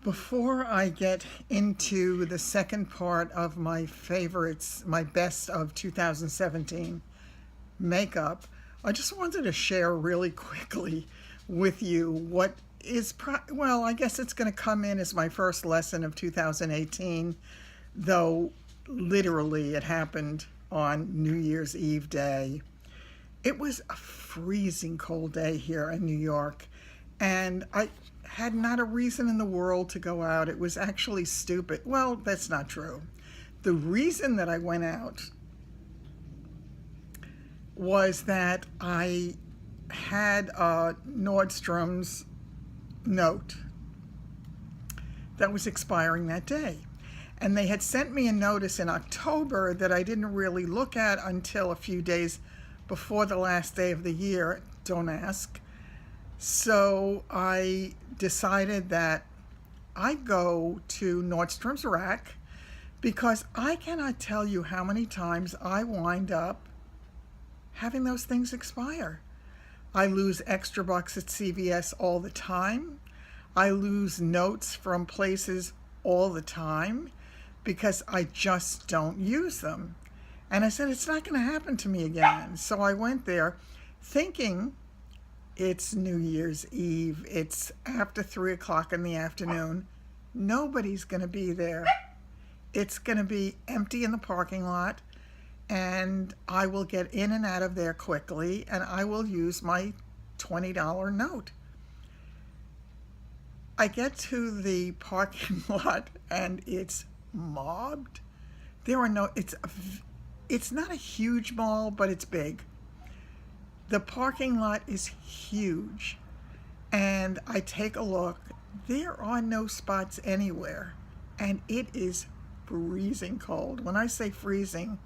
Before I get into the second part of my favorites, my best of 2017 makeup, I just wanted to share really quickly with you what is, well, I guess it's going to come in as my first lesson of 2018, though literally it happened on New Year's Eve day. It was a freezing cold day here in New York, and I had not a reason in the world to go out. It was actually stupid. Well, that's not true. The reason that I went out was that I had a Nordstrom's note that was expiring that day. And they had sent me a notice in October that I didn't really look at until a few days before the last day of the year. Don't ask. So I decided that I'd go to Nordstrom's rack because I cannot tell you how many times I wind up having those things expire. I lose extra bucks at CVS all the time. I lose notes from places all the time because I just don't use them. And I said, it's not going to happen to me again. So I went there thinking it's New Year's Eve. It's after 3 o'clock in the afternoon. Nobody's going to be there. It's going to be empty in the parking lot, and I will get in and out of there quickly, and I will use my $20 note. I get to the parking lot, and it's mobbed. There are no, it's not a huge mall, but it's big. The parking lot is huge, and I take a look. There are no spots anywhere, and it is freezing cold. When I say freezing,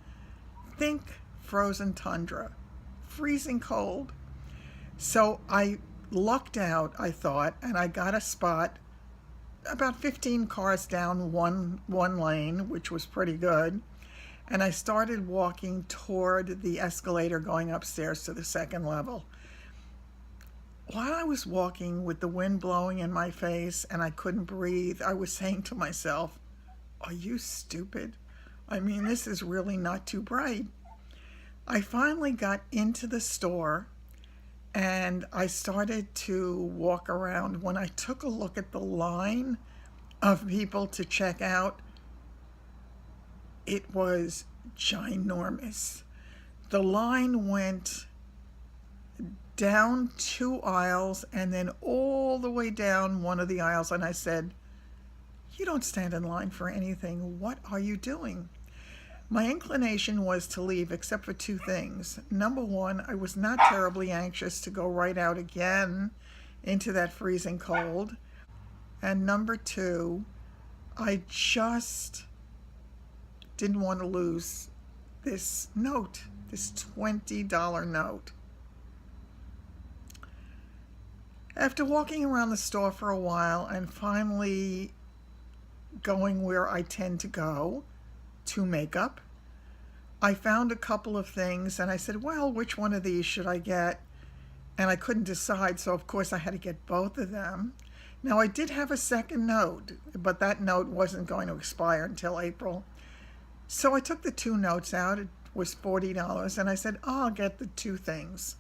think frozen tundra. Freezing cold. So I lucked out, I thought, and I got a spot about 15 cars down one lane, which was pretty good. And I started walking toward the escalator going upstairs to the second level. While I was walking with the wind blowing in my face and I couldn't breathe, I was saying to myself, are you stupid? I mean, this is really not too bright. I finally got into the store and I started to walk around. When I took a look at the line of people to check out, it was ginormous. The line went down 2 aisles and then all the way down one of the aisles, and I said, you don't stand in line for anything. What are you doing? My inclination was to leave except for 2 things. Number one, I was not terribly anxious to go right out again into that freezing cold. And number 2, I just didn't want to lose this note, this $20 note. After walking around the store for a while and finally going where I tend to go, to makeup, I found a couple of things and I said, well, which one of these should I get? And I couldn't decide, so of course I had to get both of them. Now I did have a second note, but that note wasn't going to expire until April. So I took the 2 notes out. It was $40, and I said, oh, I'll get the 2 things.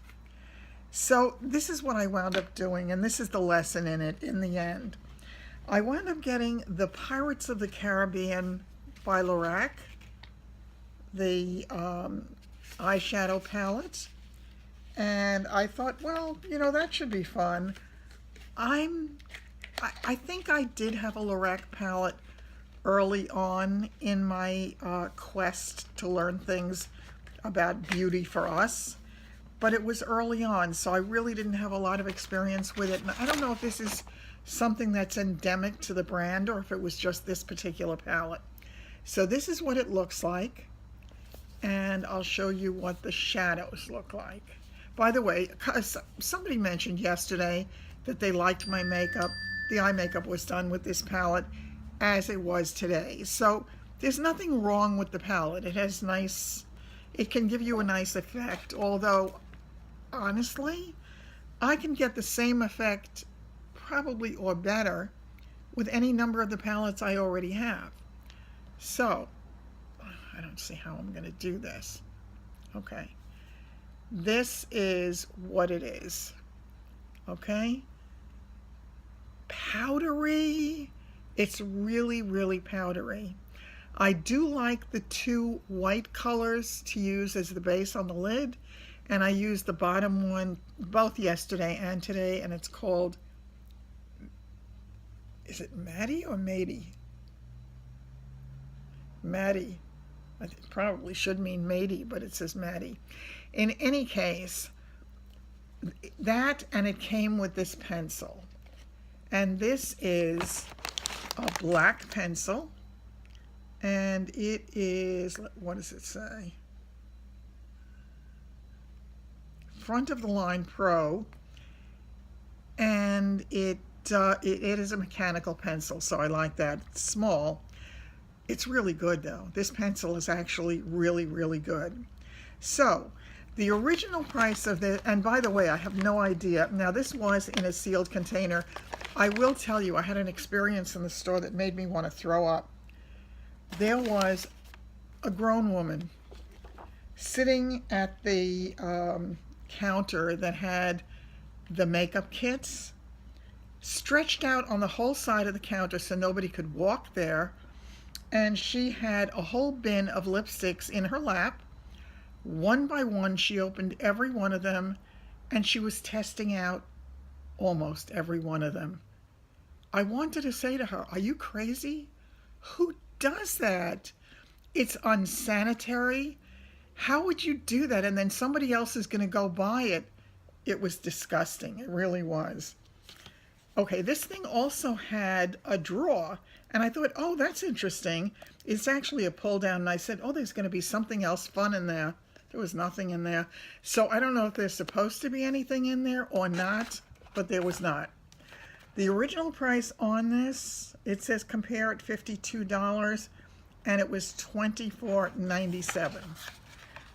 So this is what I wound up doing, and this is the lesson in it in the end. I wound up getting the Pirates of the Caribbean by Lorac, the eyeshadow palette, and I thought, well, you know, that should be fun. I think I did have a Lorac palette early on in my quest to learn things about beauty for us, but it was early on, so I really didn't have a lot of experience with it. And I don't know if this is something that's endemic to the brand or if it was just this particular palette. So this is what it looks like, and I'll show you what the shadows look like. By the way, somebody mentioned yesterday that they liked my makeup. The eye makeup was done with this palette as it was today. So there's nothing wrong with the palette. It has nice, it can give you a nice effect, although honestly, I can get the same effect probably or better with any number of the palettes I already have. So, I don't see how I'm going to do this. Okay. This is what it is. Okay. Powdery. It's really, really powdery. I do like the two white colors to use as the base on the lid, and I used the bottom one both yesterday and today, and it's called, is it Maddie or Matey? Maddie. It probably should mean Matey, but it says Maddie. In any case, that, and it came with this pencil. And this is a black pencil. And it is, what does it say? Front of the line Pro. And it is a mechanical pencil, so I like that. It's small. It's really good though. This pencil is actually really, really good. So the original price of this, and by the way, I have no idea. Now this was in a sealed container. I will tell you, I had an experience in the store that made me want to throw up. There was a grown woman sitting at the counter that had the makeup kits stretched out on the whole side of the counter so nobody could walk there. And she had a whole bin of lipsticks in her lap. One by one, she opened every one of them, and she was testing out almost every one of them. I wanted to say to her, are you crazy? Who does that? It's unsanitary. How would you do that? And then somebody else is going to go buy it. It was disgusting. It really was. Okay, this thing also had a drawer, and I thought, oh, that's interesting. It's actually a pull down, and I said, oh, there's going to be something else fun in there. There was nothing in there. So I don't know if there's supposed to be anything in there or not, but there was not. The original price on this, it says compare at $52, and it was $24.97.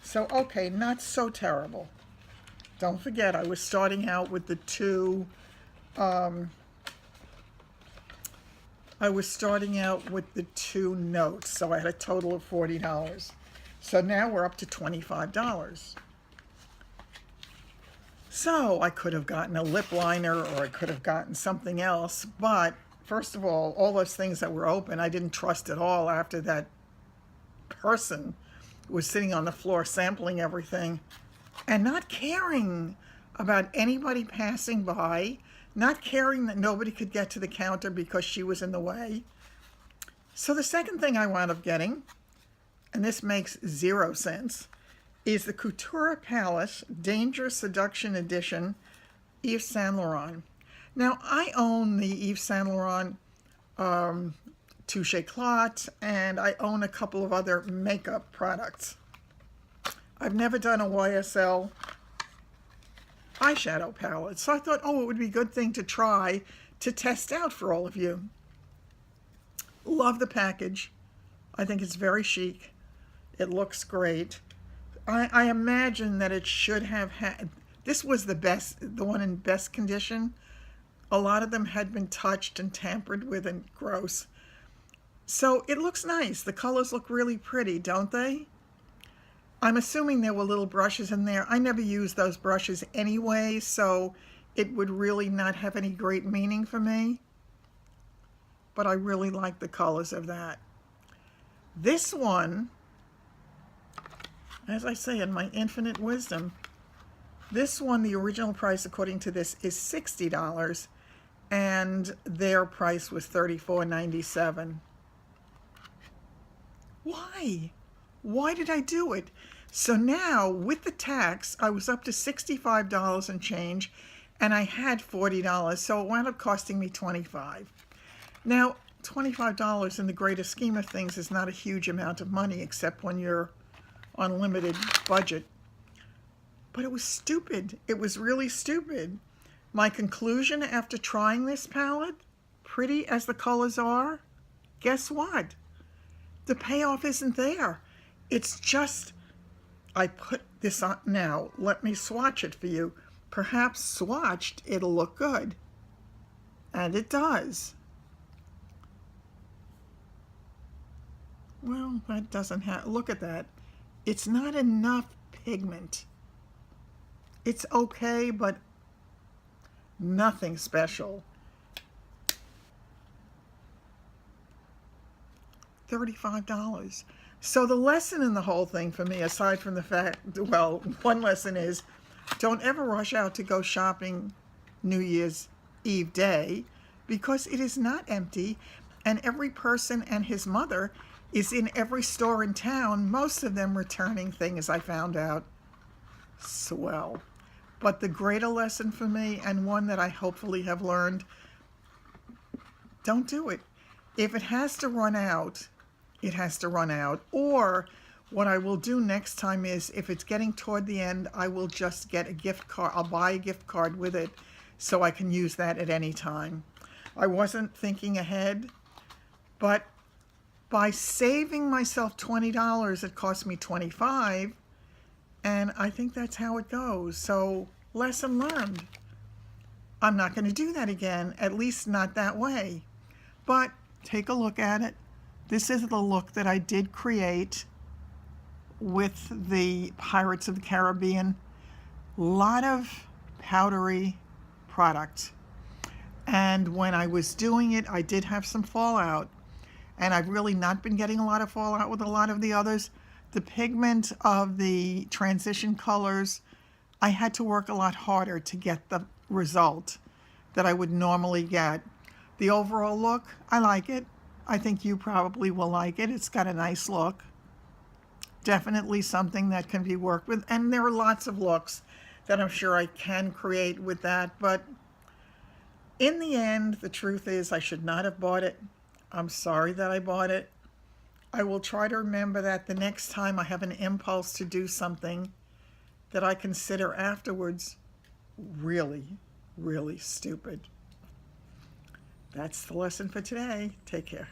So, okay, not so terrible. Don't forget, I was starting out with the two, notes, so I had a total of $40. So now we're up to $25. So I could have gotten a lip liner, or I could have gotten something else, but first of all those things that were open, I didn't trust at all after that person was sitting on the floor sampling everything and not caring about anybody passing by, not caring that nobody could get to the counter because she was in the way. So the second thing I wound up getting, and this makes 0 sense, is the Couture Palette Dangerous Seduction Edition Yves Saint Laurent. Now, I own the Yves Saint Laurent Touche Éclat, and I own a couple of other makeup products. I've never done a YSL eyeshadow palette, so I thought, oh, it would be a good thing to try to test out for all of you. Love the package. I think it's very chic. It looks great. I imagine that it should have had, this was the one in best condition. A lot of them had been touched and tampered with and gross. So it looks nice. The colors look really pretty, don't they? I'm assuming there were little brushes in there. I never use those brushes anyway, so it would really not have any great meaning for me. But I really like the colors of that. This one, as I say, in my infinite wisdom, this one, the original price according to this is $60, and their price was $34.97. Why? Why did I do it? So now, with the tax, I was up to $65 and change, and I had $40, so it wound up costing me $25. Now, $25 in the greater scheme of things is not a huge amount of money, except when you're on limited budget. But it was stupid. It was really stupid. My conclusion after trying this palette, pretty as the colors are, guess what? The payoff isn't there. It's just, I put this on now. Let me swatch it for you. Perhaps swatched, it'll look good. And it does. Well, that doesn't have, look at that. It's not enough pigment. It's okay, but nothing special. $35. So the lesson in the whole thing for me, aside from the fact, well, one lesson is don't ever rush out to go shopping New Year's Eve day, because it is not empty, and every person and his mother is in every store in town, most of them returning things, I found out. Swell. But the greater lesson for me, and one that I hopefully have learned, don't do it. If it has to run out, it has to run out. Or what I will do next time is, if it's getting toward the end, I will just get a gift card. I'll buy a gift card with it so I can use that at any time. I wasn't thinking ahead, but by saving myself $20, it cost me $25, and I think that's how it goes. So, lesson learned. I'm not going to do that again, at least not that way. But take a look at it. This is the look that I did create with the Pirates of the Caribbean. A lot of powdery product. And when I was doing it, I did have some fallout. And I've really not been getting a lot of fallout with a lot of the others. The pigment of the transition colors, I had to work a lot harder to get the result that I would normally get. The overall look, I like it. I think you probably will like it. It's got a nice look. Definitely something that can be worked with. And there are lots of looks that I'm sure I can create with that. But in the end, the truth is I should not have bought it. I'm sorry that I bought it. I will try to remember that the next time I have an impulse to do something that I consider afterwards really, really stupid. That's the lesson for today. Take care.